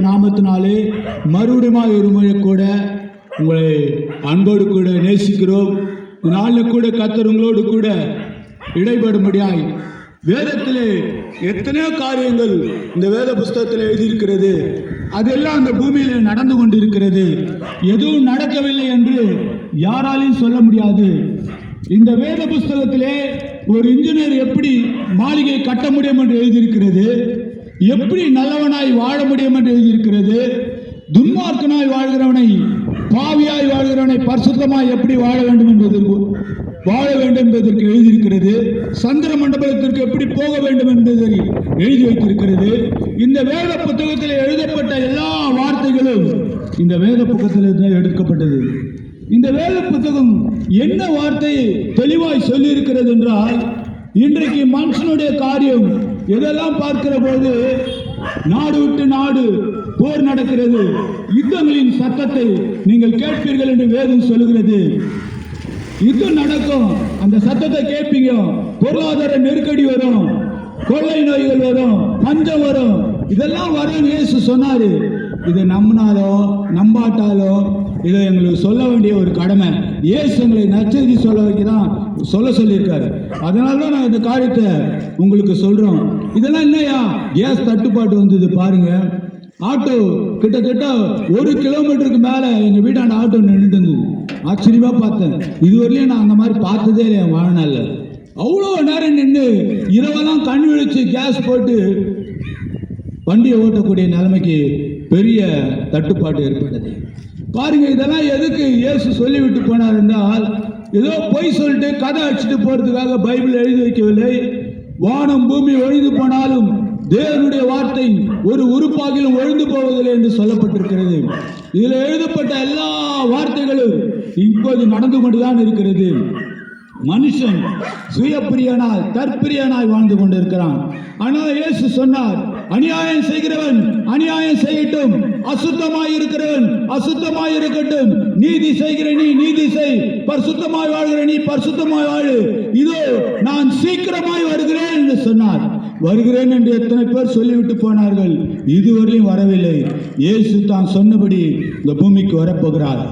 நாமத்தினாலே மறுபடியும் ஒரு முறை கூட உங்களை அன்போடு கூட நேசிக்கிறோம். நாளில் கூட கர்த்தர் உங்களோடு கூட இடைபடும்படியாய் வேதத்திலே எத்தனையோ காரியங்கள் இந்த வேத புஸ்தகத்தில் எழுதியிருக்கிறது. அதெல்லாம் அந்த பூமியில் நடந்து கொண்டிருக்கிறது. எதுவும் நடக்கவில்லை என்று யாராலையும் சொல்ல முடியாது. இந்த வேத புஸ்தகத்திலே ஒரு இன்ஜினியர் எப்படி மாளிகை கட்ட முடியும் என்று எழுதியிருக்கிறது, எப்படி நல்லவனாய் வாழ முடியும் என்று எழுதியிருக்கிறது, துன்மார்க்கனாய் வாழ்கிறவனை பாவியாய் வாழ்கிறவனை பரிசுத்தமாய் எப்படி வாழ வேண்டும் என்பதற்கு எழுதியிருக்கிறது. சந்திர மண்டபத்திற்கு எப்படி போக வேண்டும் என்பதை எழுதி வைத்திருக்கிறது. இந்த வேத புத்தகத்தில் எழுதப்பட்ட எல்லா வார்த்தைகளும் இந்த வேத புத்தகத்தில் தான் எடுக்கப்பட்டது. இந்த வேத புத்தகம் என்ன வார்த்தையை தெளிவாய் சொல்லி இருக்கிறது என்றால், இன்றைக்கு மனுஷனுடைய காரியம் எதெல்லாம் பார்க்கிற போது நாடு விட்டு நாடு போர் நடக்கிறது, யுத்தங்களின் சத்தத்தை நீங்கள் கேட்பீர்கள் என்று வேதம் சொல்லுகிறது. யுத்தம் நடக்கும், அந்த சத்தத்தை கேட்பீங்க. பொருளாதார நெருக்கடி வரும், கொள்ளை நோய்கள் வரும், பஞ்சம் வரும், இதெல்லாம் வரும் இயேசு சொன்னாரு. இதை நம்பினாலோ நம்பாட்டாலோ இதை எங்களுக்கு சொல்ல வேண்டிய ஒரு கடமை. இயேசு எங்களை நற்செய்தி சொல்ல வைக்கிறான், சொல்ல சொல்லியிருக்காரு. அதனால தான் நான் இந்த காரியத்தை உங்களுக்கு சொல்றோம். இதெல்லாம் இல்லையா, கேஸ் தட்டுப்பாடு வந்தது பாருங்க. ஆட்டோ கிட்டத்தட்ட 1 கிலோமீட்டருக்கு மேல எங்க வீட்டாண்ட ஆட்டோ நின்றுட்டு இருந்தது. ஆச்சரியமா பார்த்தேன். இதுவரையிலும் நான் அந்த மாதிரி பார்த்ததே இல்லை என் வாழ்நாள்ல. அவ்வளோ நேரம் நின்று இரவெல்லாம் கண் விழிச்சு கேஸ் போட்டு வண்டியை ஓட்டக்கூடிய நிலைமைக்கு பெரிய தட்டுப்பாடு ஏற்பட்டது பாருங்க. இதெல்லாம் எதுக்கு இயேசு சொல்லிவிட்டு போனார் என்றால், ஏதோ பொய் சொல்லிட்டு கதை அடிச்சுட்டு போறதுக்காக பைபிள் எழுதி வைக்கவில்லை. வானம் பூமி ஒழிந்து போனாலும் தேவனுடைய வார்த்தை ஒரு உறுப்பாகிலும் ஒழிந்து போவதில்லை என்று சொல்லப்பட்டிருக்கிறது. இதில் எழுதப்பட்ட எல்லா வார்த்தைகளும் இப்போது நடந்து கொண்டுதான் இருக்கிறது. மனுஷன் சுயப்பிரியனாய் தற்பிரியனாய் வாழ்ந்து கொண்டிருக்கிறான். ஆனால் இயேசு சொன்னார், அநியாயம் செய்கிறவன் அநியாயம் செய்யட்டும், அசுத்தமாய் இருக்கிறவன் அசுத்தமாய் இருக்கட்டும், நீதி செய்கிற நீ நீதி செய், பரிசுத்தமாய் வாழ்கிற நீ பரிசுத்தமாய் வாழு, இதோ நான் சீக்கிரமாய் வருகிறேன் என்று சொன்னார். வருகிறேன் என்று எத்தனை பேர் சொல்லிவிட்டு போனார்கள், இதுவரையும் வரவில்லை. இயேசு தான் சொன்னபடி இந்த பூமிக்கு வரப்போகிறார்.